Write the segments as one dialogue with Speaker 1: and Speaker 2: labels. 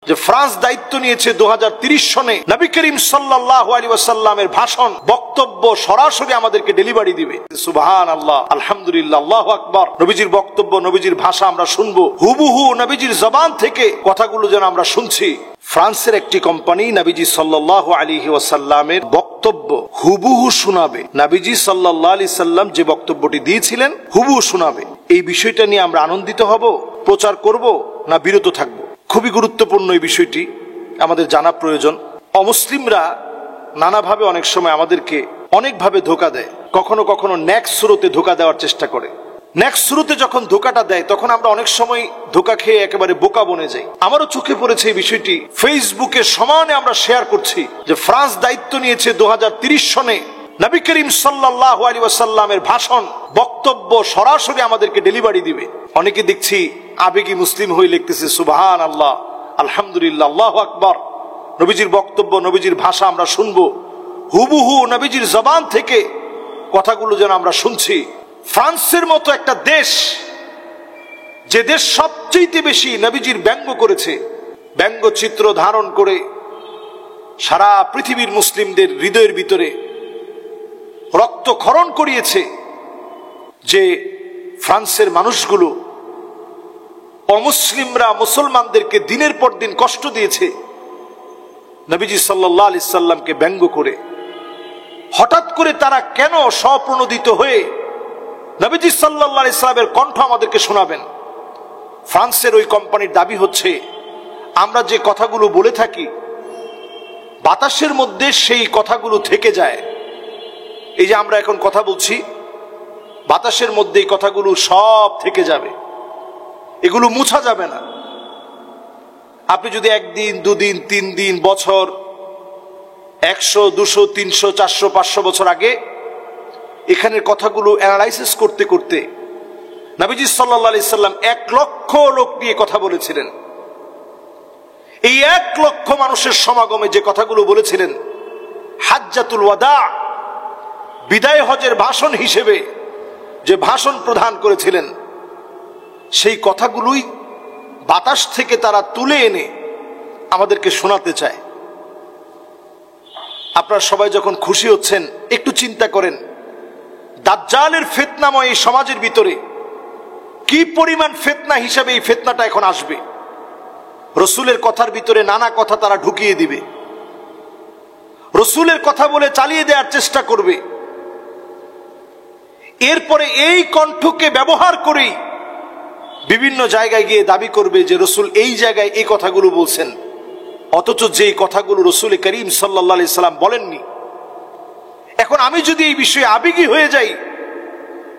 Speaker 1: যে ফ্রান্স দায়িত্ব নিয়েছে 2030 সনে নবী করিম সাল্লাল্লাহু আলাইহি ওয়াসাল্লামের ভাষণ বক্তব্য সরাসরি আমাদেরকে ডেলিভারি দিবে। সুবহানাল্লাহ, আলহামদুলিল্লাহ, আল্লাহু আকবার। নবীজির বক্তব্য, নবীজির ভাষা আমরা শুনবো, হুবহু নবীজির জবান থেকে কথাগুলো যেন আমরা শুনছি। ফ্রান্সের একটি কোম্পানি নবীজি সাল্লাল্লাহু আলাইহি ওয়াসাল্লামের বক্তব্য হুবহু শোনাবে। নবীজি সাল্লাল্লাহু আলাইহি সাল্লাম যে বক্তব্যটি দিয়েছিলেন হুবহু শোনাবে। এই বিষয়টা নিয়ে আমরা আনন্দিত হব, প্রচার করব না বিরত থাকব? খুবই গুরুত্বপূর্ণ এই বিষয়টি আমাদের জানা প্রয়োজন। অমুসলিমরা নানাভাবে অনেক সময় আমাদেরকে অনেকভাবে ধোঁকা দেয়। কখনো কখনো ন্যাক স্রোতে ধোঁকা দেওয়ার চেষ্টা করে। ন্যাক স্রোতে যখন ধোঁকাটা দেয় তখন আমরা অনেক সময় ধোঁকা খেয়ে একেবারে বোকা বনে যাই। আমারও চোখে পড়েছে এই বিষয়টি। ফেসবুকে সমানে আমরা শেয়ার করছি যে ফ্রান্স দায়িত্ব নিয়েছে 2030 সনে নবী করিম সাল্লাল্লাহু আলাইহি ওয়াসাল্লামের ভাষণ বক্তব্য সরাসরি আমাদেরকে ডেলিভারি দিবে। অনেকে দেখছি আবেগী মুসলিম হয়ে লিখতেছে সুবহানাল্লাহ, আলহামদুলিল্লাহ, আল্লাহু আকবার। নবীজির বক্তব্য, নবীজির ভাষা আমরা শুনবো, হুবহু নবীজির জবান থেকে কথাগুলো যেন আমরা শুনছি। ফ্রান্সের মতো একটা দেশ, যে দেশ সবচেয়ে বেশি নবীজির ব্যঙ্গ করেছে, ব্যঙ্গচিত্র ধারণ করে সারা পৃথিবীর মুসলিমদের হৃদয়ের ভিতরে রক্তক্ষরণ করিয়েছে, যে ফ্রান্সের মানুষগুলো অমুসলিমরা মুসলমানদেরকে দিনের পর দিন কষ্ট দিয়েছে নবীজি সাল্লাল্লাহু আলাইহি সাল্লামকে ব্যঙ্গ করে। হঠাৎ করে তারা কেন স্বপ্রণোদিত হয়ে নবীজি সাল্লাল্লাহু আলাইহি সাল্লামের কণ্ঠ আমাদেরকে শোনাবেন? ফ্রান্সের ওই কোম্পানির দাবি হচ্ছে আমরা যে কথাগুলো বলে থাকি বাতাসের মধ্যে সেই কথাগুলো থেকে যায়। এই যে আমরা এখন কথা বলছি, বাতাসের মধ্যে এই কথাগুলো সব থেকে যাবে, এগুলো মুছা যাবে না। আপনি যদি একদিন, দুদিন, 3 দিন, বছর, 100, 200, 300, 400, 500 বছর আগে এখানের কথাগুলো অ্যানালাইসিস করতে করতে নবীজি সাল্লাল্লাহু আলাইহি সাল্লাম 1 লক্ষ লোক নিয়ে কথা বলেছিলেন। এই 1 লক্ষ মানুষের সমাগমে যে কথাগুলো বলেছিলেন, হাজ্জাতুল ওয়াদা, বিদায় হজের ভাষণ হিসেবে যে ভাষণ প্রদান করেছিলেন, সেই কথাগুলোই বাতাস থেকে তারা তুলে এনে আমাদেরকে শোনাতে চায়। আপনারা সবাই যখন খুশি হচ্ছেন একটু চিন্তা করেন, দাজ্জালের ফিতনাময় এই সমাজের ভিতরে কি পরিমাণ ফিতনা হিসেবে এই ফিতনাটা এখন আসবে। রসুলের কথার ভিতরে নানা কথা তারা ঢুকিয়ে দিবে, রসুলের কথা বলে চালিয়ে দেওয়ার চেষ্টা করবে। এরপরে এই কণ্ঠকে ব্যবহার করেই বিভিন্ন জায়গায় গিয়ে দাবি করবে যে রসুল এই জায়গায় এই কথাগুলো বলছেন, অথচ যে কথাগুলো রসুল করিম সাল্লাল্লাহু আলাইহি সাল্লাম বলেননি। এখন আমি যদি এই বিষয়ে আবেগী হয়ে যাই,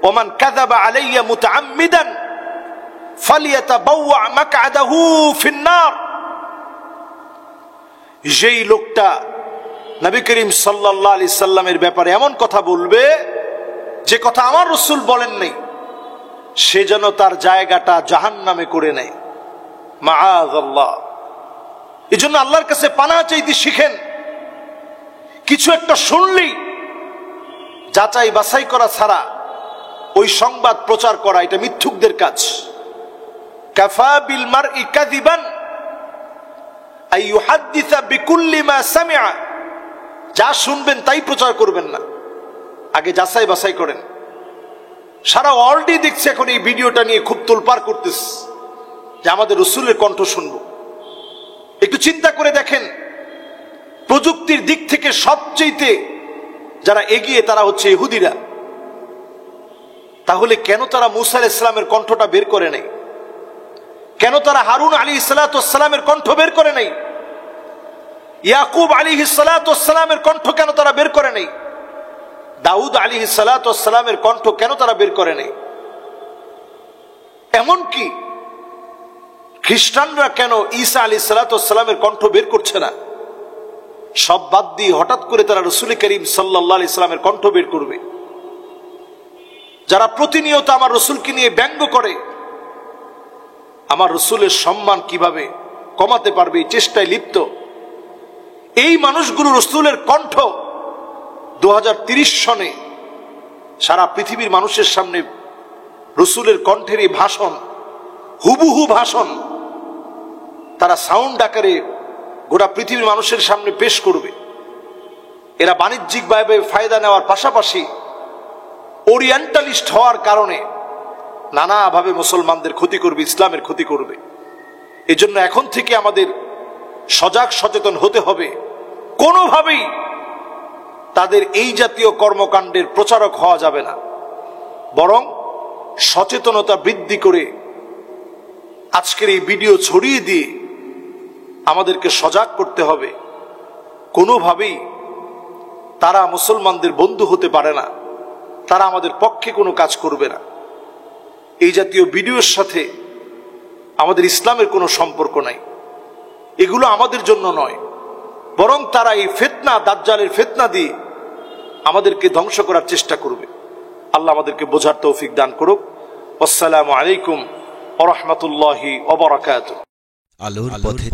Speaker 1: ওমান কাযাবা আলাইয়া মুতাআম্মিদান ফালিয়াতাবাওয়া মাকআদাহু ফিন্নার, যেই লোকটা নবী করিম সাল্লাল্লাহু আলাইহি সাল্লামের ব্যাপারে এমন কথা বলবে যে কথা আমার রসুল বলেন নাই, সে যেন তার জায়গাটা জাহান্নামে করে নেয়। মাআযাল্লাহ। এই জন্য আল্লাহর কাছে পানাহ চাইতে শিখেন। কিছু একটা শুনলেই যাচাই বাছাই করা ছাড়া ওই সংবাদ প্রচার করা, এটা মিথ্যুকদের কাজ। কাফা বিল মারই কাযিবান আই ইউহাদ্দিসা বিকুল্লি মা সামিআ, যা শুনবেন তাই প্রচার করবেন না, আগে যাচাই বাছাই করেন। সারা ওয়ার্ল্ডই দেখছে এখন এই ভিডিওটা নিয়ে খুব তোলপাড় করতেছে যে আমাদের রসুলের কণ্ঠ শুনবো। একটু চিন্তা করে দেখেন, প্রযুক্তির দিক থেকে সবচেয়ে যারা এগিয়ে তারা হচ্ছে ইহুদিরা। তাহলে কেন তারা মুসা আলাইহিস সালামের কণ্ঠটা বের করে নাই? কেন তারা হারুন আলাইহিস সালামের কণ্ঠ বের করে নাই? ইয়াকুব আলাইহিস সালামের কণ্ঠ কেন তারা বের করে নাই? দাউদ আলাইহিস সালামের কণ্ঠ কেন তারা বের করে নাই? এমনকি খ্রিস্টানরা কেন ঈসা আলাইহিস সালামের কণ্ঠ বের করছে না? সব বাদ দিয়ে হঠাৎ করে তারা রাসূল করিম সাল্লাল্লাহু আলাইহি সাল্লামের কণ্ঠ বের করবে। যারা প্রতিনিয়ত আমার রসুলকে নিয়ে ব্যঙ্গ করে, আমার রসুলের সম্মান কিভাবে কমাতে পারবে এই চেষ্টায় লিপ্ত, এই মানুষগুলো রসুলের কণ্ঠ 2030 সনে সারা পৃথিবীর মানুষের সামনে রসুলের কণ্ঠের এই ভাষণ, হুবহু ভাষণ তারা সাউন্ড আকারে গোটা পৃথিবীর মানুষের সামনে পেশ করবে। এরা বাণিজ্যিকভাবে ফায়দা নেওয়ার পাশাপাশি ওরিয়েন্টালিস্ট হওয়ার কারণে নানাভাবে মুসলমানদের ক্ষতি করবে, ইসলামের ক্ষতি করবে। এজন্য এখন থেকে আমাদের সজাগ সচেতন হতে হবে। কোনোভাবেই তাদের এই জাতীয় কর্মকাণ্ডের প্রচারক হওয়া যাবে না, বরং সচেতনতা বৃদ্ধি করে আজকের এই ভিডিও ছড়িয়ে দিয়ে আমাদেরকে সজাগ করতে হবে। কোনোভাবেই তারা মুসলমানদের বন্ধু হতে পারে না, তারা আমাদের পক্ষে কোনো কাজ করবে না। এই জাতীয় ভিডিওর সাথে আমাদের ইসলামের কোনো সম্পর্ক নাই। এগুলো আমাদের জন্য নয়, বরং তারা এই ফিতনা, দাজ্জালের ফিতনা দিয়ে আমাদেরকে ধ্বংস করার চেষ্টা করবে। আল্লাহ আমাদেরকে বোঝার তৌফিক দান করুক। আসসালামু আলাইকুম ওয়া রাহমাতুল্লাহি ওয়া বারাকাতুহু।
Speaker 2: আলোর পথে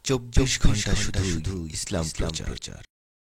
Speaker 2: 24 ঘন্টা শুধু ইসলাম প্রচার।